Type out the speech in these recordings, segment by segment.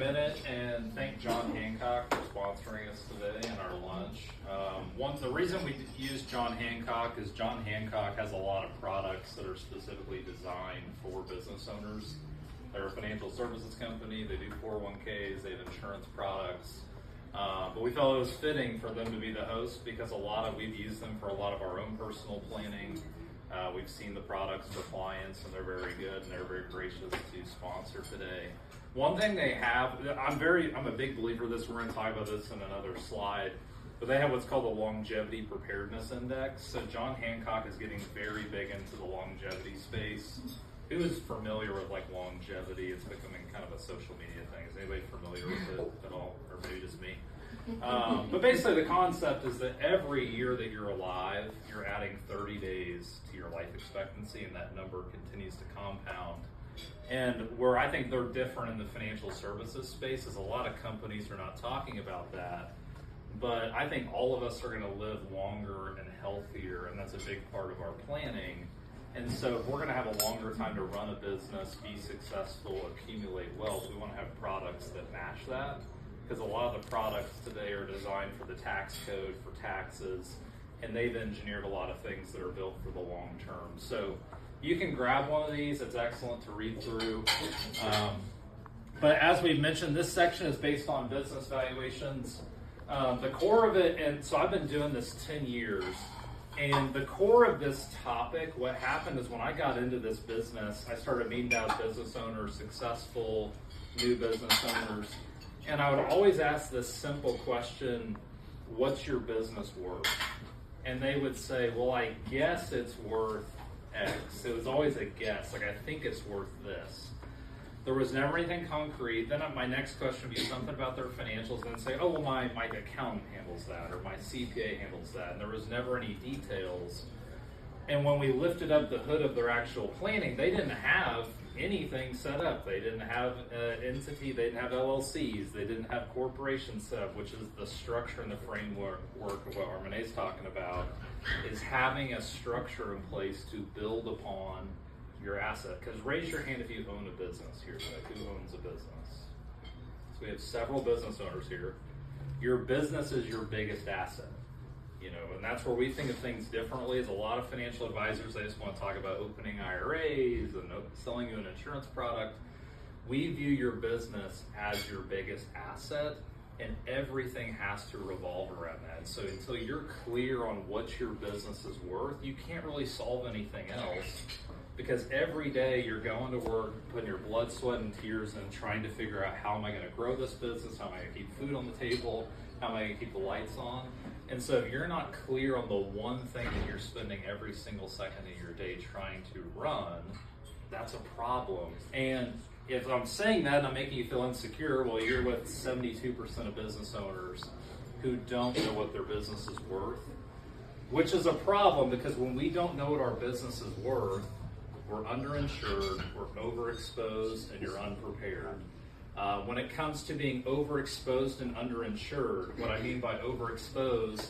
Minute and thank John Hancock for sponsoring us today and our lunch. The reason we use John Hancock is John Hancock has a lot of products that are specifically designed for business owners. They're a financial services company. They do 401ks. They have insurance products. But we felt it was fitting for them to be the host because we've used them for a lot of our own personal planning. We've seen the products for clients and they're very good and they're very gracious to sponsor today. One thing they have, I'm a big believer of this, we're going to talk about this in another slide, but they have what's called the Longevity Preparedness Index. So John Hancock is getting very big into the longevity space. Who is familiar with like longevity? It's becoming kind of a social media thing. Is anybody familiar with it at all? Or maybe just me? But basically the concept is that every year that you're alive, you're adding 30 days to your life expectancy, and that number continues to compound. And where I think they're different in the financial services space is a lot of companies are not talking about that. But I think all of us are going to live longer and healthier, and that's a big part of our planning. And so if we're going to have a longer time to run a business, be successful, accumulate wealth, we want to have products that match that. Because a lot of the products today are designed for the tax code, for taxes, and they've engineered a lot of things that are built for the long term. So you can grab one of these, it's excellent to read through. But as we've mentioned, this section is based on business valuations. The core of it, and so I've been doing this 10 years, and the core of this topic, what happened is when I got into this business, I started meeting out business owners, successful new business owners, and I would always ask this simple question, what's your business worth? And they would say, well, I guess it's worth X. It was always a guess, like I think it's worth this. There was never anything concrete. Then my next question would be something about their financials, and then say, oh, well, my accountant handles that, or my CPA handles that, and there was never any details. And when we lifted up the hood of their actual planning, they didn't have anything set up. They didn't have an entity, they didn't have LLCs, they didn't have corporations set up, which is the structure and the framework of what Armene's talking about, is having a structure in place to build upon your asset. Because raise your hand if you own a business here today. Who owns a business? So we have several business owners here. Your business is your biggest asset. And that's where we think of things differently. As a lot of financial advisors, they just want to talk about opening IRAs and selling you an insurance product. We view your business as your biggest asset, and everything has to revolve around that. So until you're clear on what your business is worth, you can't really solve anything else, because every day you're going to work, putting your blood, sweat, and tears in, trying to figure out how am I going to grow this business, how am I going to keep food on the table, how am I going to keep the lights on. And so if you're not clear on the one thing that you're spending every single second of your day trying to run, that's a problem. And if I'm saying that and I'm making you feel insecure, well, you're with 72% of business owners who don't know what their business is worth, which is a problem, because when we don't know what our business is worth, we're underinsured, we're overexposed, and you're unprepared. When it comes to being overexposed and underinsured, what I mean by overexposed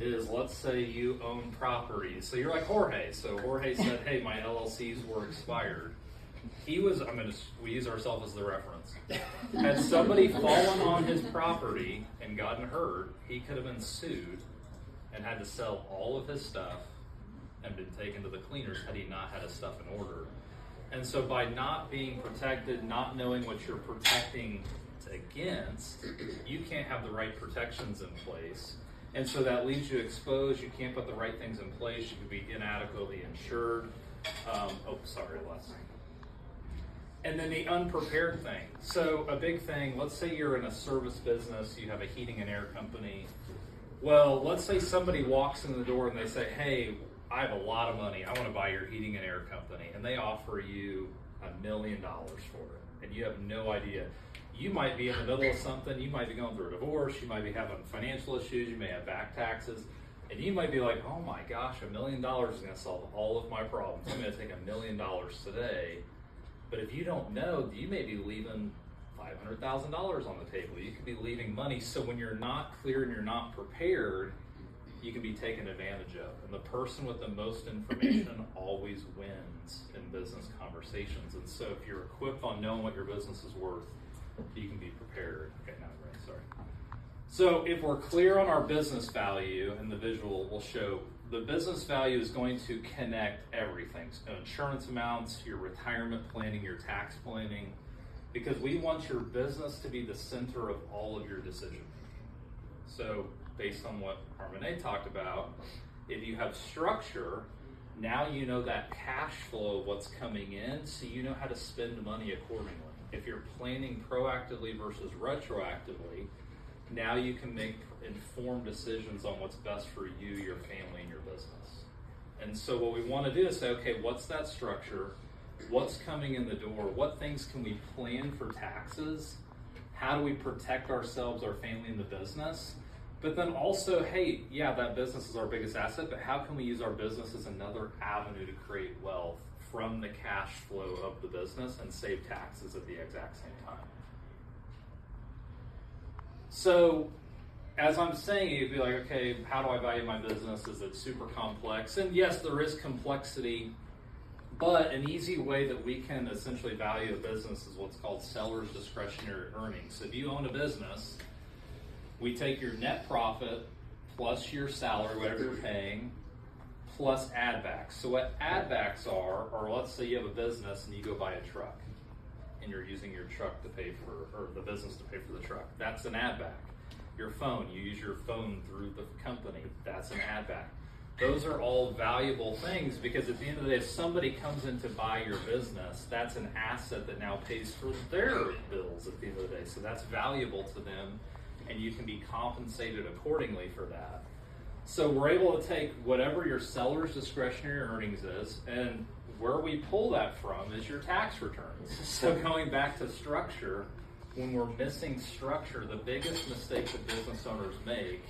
is, let's say you own properties. So you're like Jorge. So Jorge said, hey, my LLCs were expired. We use ourselves as the reference. Had somebody fallen on his property and gotten hurt, he could have been sued and had to sell all of his stuff and been taken to the cleaners had he not had his stuff in order. And so by not being protected, not knowing what you're protecting against, you can't have the right protections in place. And so that leaves you exposed. You can't put the right things in place. You could be inadequately insured. Les. And then the unprepared thing. So a big thing, let's say you're in a service business, you have a heating and air company. Well, let's say somebody walks in the door and they say, hey, I have a lot of money. I want to buy your heating and air company. And they offer you $1 million for it. And you have no idea. You might be in the middle of something. You might be going through a divorce. You might be having financial issues. You may have back taxes. And you might be like, oh my gosh, $1 million is going to solve all of my problems. I'm going to take $1 million today. But if you don't know, you may be leaving $500,000 on the table. You could be leaving money. So when you're not clear and you're not prepared, you can be taken advantage of. And the person with the most information always wins in business conversations. And so if you're equipped on knowing what your business is worth, you can be prepared. Okay, now I'm ready, sorry. So if we're clear on our business value, and the visual will show, the business value is going to connect everything. So insurance amounts, your retirement planning, your tax planning, because we want your business to be the center of all of your decision making. So based on what Harmony talked about, if you have structure, now you know that cash flow of what's coming in, so you know how to spend money accordingly. If you're planning proactively versus retroactively, now you can make informed decisions on what's best for you, your family, and your business. And so what we want to do is say, okay, what's that structure? What's coming in the door? What things can we plan for taxes? How do we protect ourselves, our family, and the business? But then also, hey, yeah, that business is our biggest asset, but how can we use our business as another avenue to create wealth from the cash flow of the business and save taxes at the exact same time? So as I'm saying, you'd be like, okay, how do I value my business? Is it super complex? And yes, there is complexity, but an easy way that we can essentially value a business is what's called seller's discretionary earnings. So if you own a business, we take your net profit plus your salary, whatever you're paying, plus add backs. So what add backs are, or let's say you have a business and you go buy a truck and you're using your truck to pay for, or the business to pay for the truck. That's an add back. Your phone, you use your phone through the company. That's an add back. Those are all valuable things because at the end of the day, if somebody comes in to buy your business, that's an asset that now pays for their bills at the end of the day. So that's valuable to them, and you can be compensated accordingly for that. So we're able to take whatever your seller's discretionary earnings is, and where we pull that from is your tax returns. So going back to structure, when we're missing structure, the biggest mistake that business owners make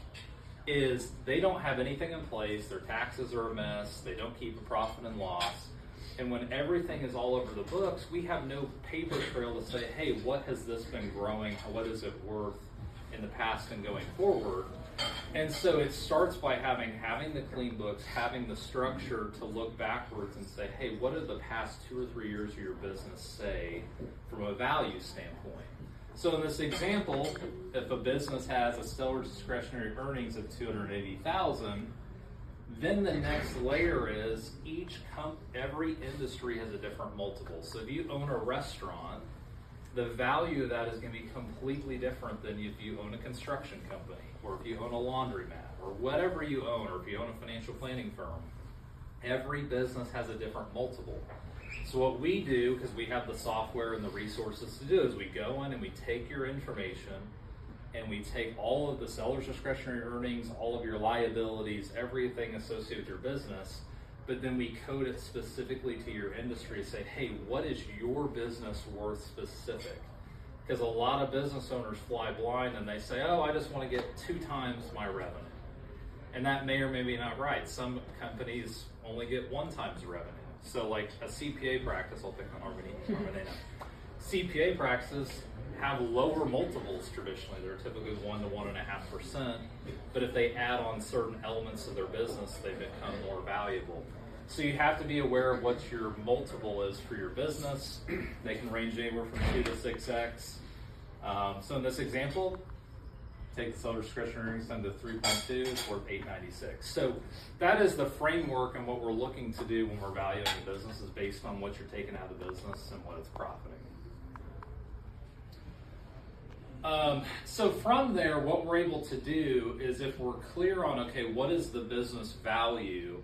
is they don't have anything in place, their taxes are a mess, they don't keep a profit and loss, and when everything is all over the books, we have no paper trail to say, hey, what has this been growing, what is it worth in the past and going forward? And so it starts by having the clean books, having the structure to look backwards and say, hey, what did the past 2 or 3 years of your business say from a value standpoint? So in this example, if a business has a seller's discretionary earnings of $280,000, then the next layer is every industry has a different multiple. So if you own a restaurant, the value of that is going to be completely different than if you own a construction company, or if you own a laundromat, or whatever you own, or if you own a financial planning firm. Every business has a different multiple. So what we do, because we have the software and the resources to do, is we go in and we take your information and we take all of the seller's discretionary earnings, all of your liabilities, everything associated with your business, but then we code it specifically to your industry, say, hey, what is your business worth specific? Because a lot of business owners fly blind and they say, oh, I just want to get 2 times my revenue. And that may or may be not right. Some companies only get 1 times revenue. So like a CPA practice, I'll pick on Harmony now. CPA practices have lower multiples traditionally. They're typically 1 to 1.5%, but if they add on certain elements of their business, they become more valuable. So you have to be aware of what your multiple is for your business. They can range anywhere from 2 to 6x. So in this example, take the seller discretionary earnings down to 3.2, it's worth $896. So that is the framework, and what we're looking to do when we're valuing the business is based on what you're taking out of the business and what it's profiting. So from there, what we're able to do is if we're clear on, okay, what is the business value,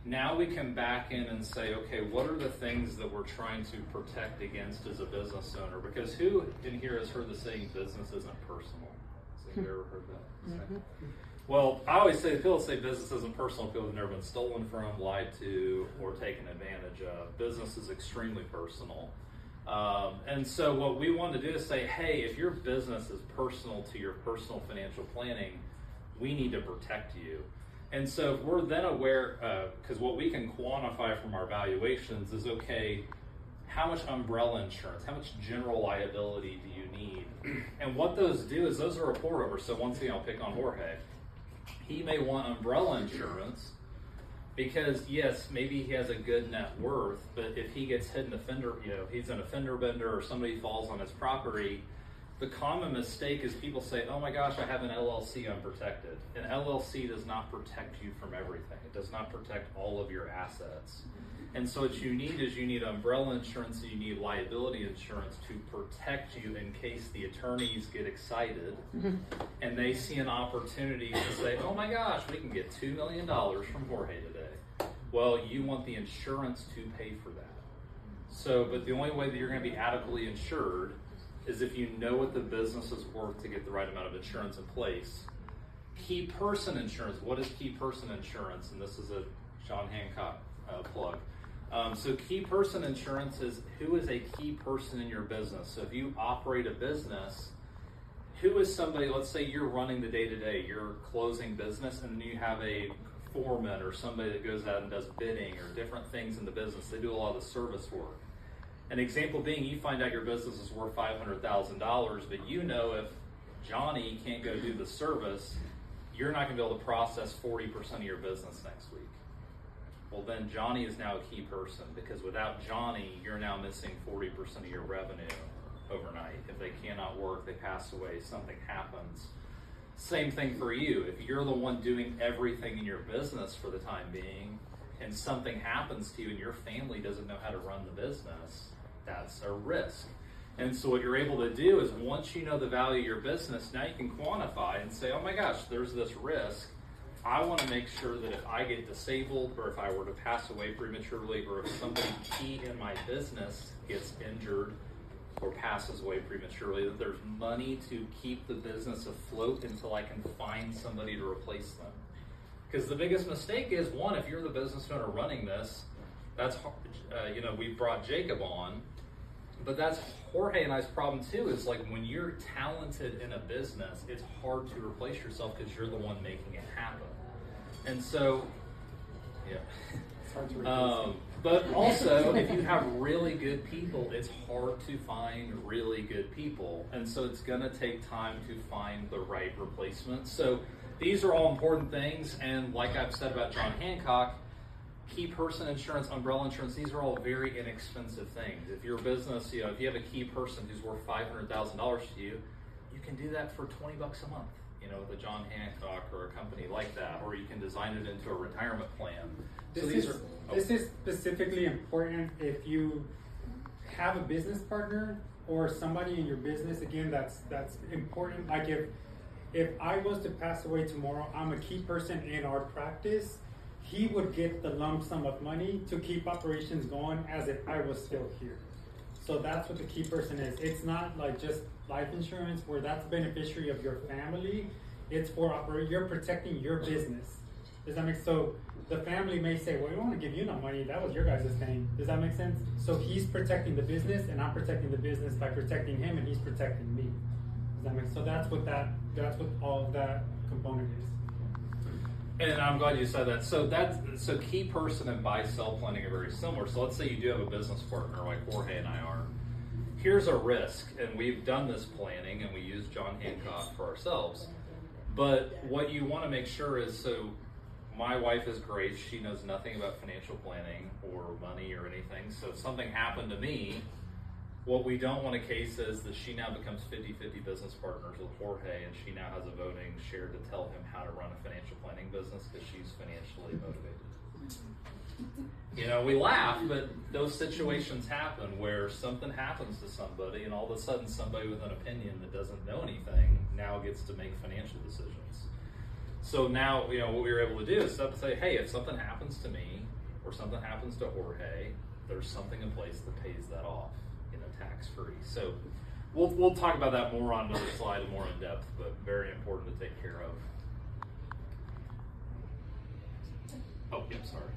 now we can back in and say, okay, what are the things that we're trying to protect against as a business owner? Because who in here has heard the saying, business isn't personal? Has anybody ever heard that? Mm-hmm. Well, I always say, people say business isn't personal, people have never been stolen from, lied to, or taken advantage of. Business is extremely personal. And so what we want to do is say, hey, if your business is personal to your personal financial planning, we need to protect you. And so if we're then aware, because what we can quantify from our valuations is, okay, how much umbrella insurance, how much general liability do you need? And what those do is those are a pour over. So once again, I'll pick on Jorge. He may want umbrella insurance because, yes, maybe he has a good net worth, but if he gets hit in a fender, he's in a fender bender or somebody falls on his property, The common mistake is people say, oh my gosh, I have an LLC, I'm protected. An LLC does not protect you from everything. It does not protect all of your assets. And so what you need umbrella insurance, and you need liability insurance to protect you in case the attorneys get excited and they see an opportunity to say, oh my gosh, we can get $2 million from Jorge today. Well, you want the insurance to pay for that. So, but the only way that you're going to be adequately insured is if you know what the business is worth to get the right amount of insurance in place. Key person insurance. What is key person insurance? And this is a John Hancock plug. So key person insurance is who is a key person in your business. So if you operate a business, who is somebody, let's say you're running the day-to-day, you're closing business, and then you have a foreman or somebody that goes out and does bidding or different things in the business. They do a lot of the service work. An example being, you find out your business is worth $500,000, but you know if Johnny can't go do the service, you're not going to be able to process 40% of your business next week. Well, then Johnny is now a key person, because without Johnny, you're now missing 40% of your revenue overnight. If they cannot work, they pass away, something happens. Same thing for you. If you're the one doing everything in your business for the time being, and something happens to you and your family doesn't know how to run the business, that's a risk. And so what you're able to do is, once you know the value of your business, now you can quantify and say, oh my gosh, there's this risk. I want to make sure that if I get disabled, or if I were to pass away prematurely, or if somebody key in my business gets injured or passes away prematurely, that there's money to keep the business afloat until I can find somebody to replace them. Because the biggest mistake is, one, if you're the business owner running this, that's hard. We brought Jacob on, but that's Jorge and I's problem too, is like when you're talented in a business, it's hard to replace yourself because you're the one making it happen. And so, yeah. It's hard to replace but also, if you have really good people, it's hard to find really good people. And so it's going to take time to find the right replacement. So these are all important things. And like I've said about John Hancock, key person insurance, umbrella insurance, these are all very inexpensive things. If your business, if you have a key person who's worth $500,000 to you, you can do that for $20 a month, with a John Hancock or a company like that, or you can design it into a retirement plan. This is specifically important if you have a business partner or somebody in your business. Again, that's important. Like if I was to pass away tomorrow, I'm a key person in our practice. He would get the lump sum of money to keep operations going as if I was still here. So that's what the key person is. It's not like just life insurance where that's beneficiary of your family. It's for you're protecting your business. Does that make sense? So the family may say, well, we don't want to give you no money. That was your guys' thing. Does that make sense? So he's protecting the business, and I'm protecting the business by protecting him, and he's protecting me. Does that make sense? So that's what all of that component is. And I'm glad you said that. So key person and buy-sell planning are very similar. So let's say you do have a business partner like Jorge and I are. Here's a risk, and we've done this planning, and we use John Hancock for ourselves. But what you want to make sure is, so my wife is great. She knows nothing about financial planning or money or anything. So if something happened to me, what we don't want to case is that she now becomes 50-50 business partners with Jorge, and she now has a voting share to tell him how to run a financial planning business because she's financially motivated. We laugh, but those situations happen where something happens to somebody, and all of a sudden somebody with an opinion that doesn't know anything now gets to make financial decisions. So now, what we were able to do is say, hey, if something happens to me or something happens to Jorge, there's something in place that pays that off, tax-free. So we'll talk about that more on another slide and more in depth, but very important to take care of. Oh, yeah, sorry.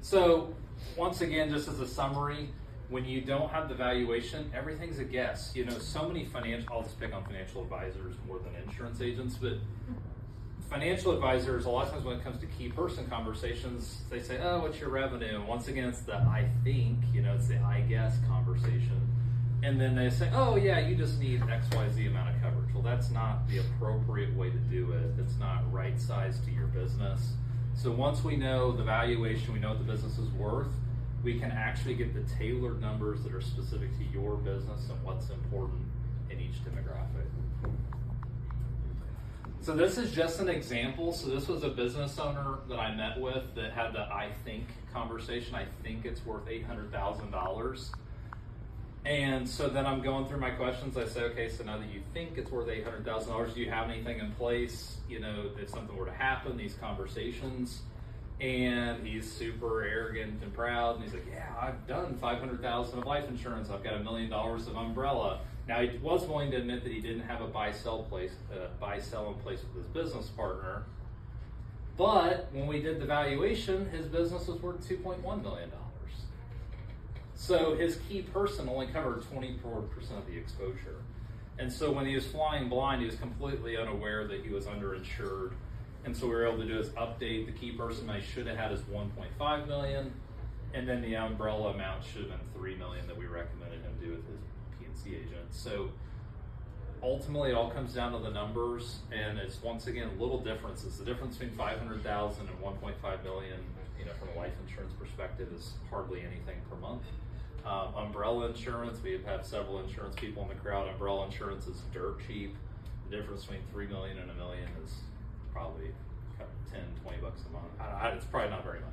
So once again, just as a summary, when you don't have the valuation, everything's a guess. So many I'll just pick on financial advisors more than insurance agents, but financial advisors, a lot of times when it comes to key person conversations, they say, oh, what's your revenue? And once again, it's the I think, it's the I guess conversation. And then they say, oh yeah, you just need XYZ amount of coverage. Well, that's not the appropriate way to do it. It's not right size to your business. So once we know the valuation, we know what the business is worth, we can actually get the tailored numbers that are specific to your business and what's important in each demographic. So this is just an example. So this was a business owner that I met with that had the I think conversation. I think it's worth $800,000. And so then I'm going through my questions. I say, okay, so now that you think it's worth $800,000, do you have anything in place, you know, if something were to happen, these conversations? And he's super arrogant and proud, and he's like, yeah, I've done $500,000 of life insurance. I've got $1 million of umbrella. Now, he was willing to admit that he didn't have a buy-sell in place with his business partner. But when we did the valuation, his business was worth $2.1 million. So his key person only covered 24% of the exposure. And so when he was flying blind, he was completely unaware that he was underinsured. And so we were able to do is update the key person I should have had as 1.5 million, and then the umbrella amount should have been 3 million that we recommended him do with his P&C agent. So ultimately, it all comes down to the numbers, and it's once again little differences. The difference between 500,000 and 1.5 million, you know, from a life insurance perspective, is hardly anything per month. Umbrella insurance, we have several insurance people in the crowd. Umbrella insurance is dirt cheap. The difference between 3 million and $1 million is probably 10, 20 bucks a month. It's probably not very much.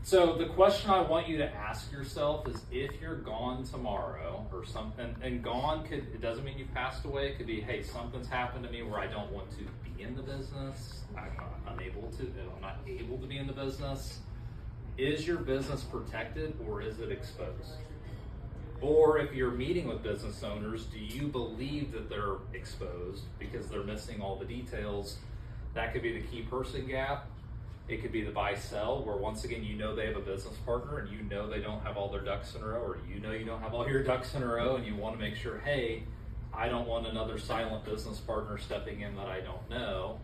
So the question I want you to ask yourself is, if you're gone tomorrow or something, and gone it doesn't mean you've passed away. It could be, hey, something's happened to me where I don't want to be in the business. I'm not able to be in the business. Is your business protected, or is it exposed? Or if you're meeting with business owners, do you believe that they're exposed because they're missing all the details? That could be the key person gap. It could be the buy-sell, where once again, you know they have a business partner and you know they don't have all their ducks in a row, or you know you don't have all your ducks in a row, and you want to make sure, hey, I don't want another silent business partner stepping in that I don't know.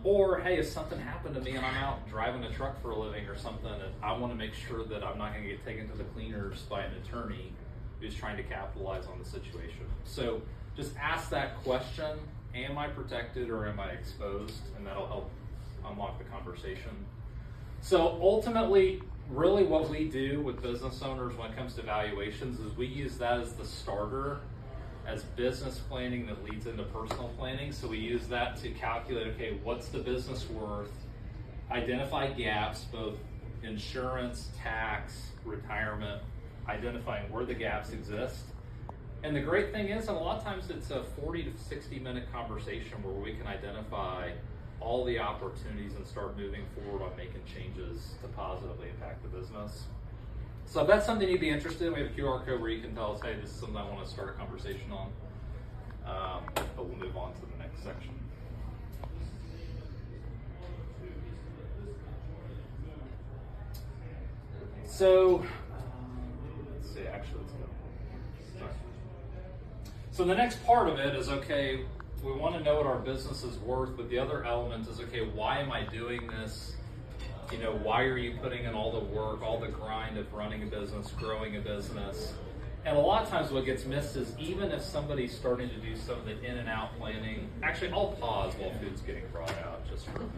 Or, hey, if something happened to me and I'm out driving a truck for a living or something, and I want to make sure that I'm not going to get taken to the cleaners by an attorney who's trying to capitalize on the situation. So just ask that question, am I protected or am I exposed? And that'll help unlock the conversation. So ultimately, really what we do with business owners when it comes to valuations is we use that as the starter, as business planning that leads into personal planning. So we use that to calculate, okay, what's the business worth, identify gaps, both insurance, tax, retirement, identifying where the gaps exist. And the great thing is, and a lot of times it's a 40 to 60 minute conversation where we can identify all the opportunities and start moving forward on making changes to positively impact the business. So if that's something you'd be interested in, we have a QR code where you can tell us, hey, this is something I want to start a conversation on. But we'll move on to the next section. So, let's see, actually, let's go. Sorry. So the next part of it is, okay, we want to know what our business is worth, but the other element is, okay, why am I doing this? You know, why are you putting in all the work, all the grind of running a business, growing a business? And a lot of times what gets missed is, even if somebody's starting to do some of the in and out planning, actually I'll pause while food's getting brought out just for a minute.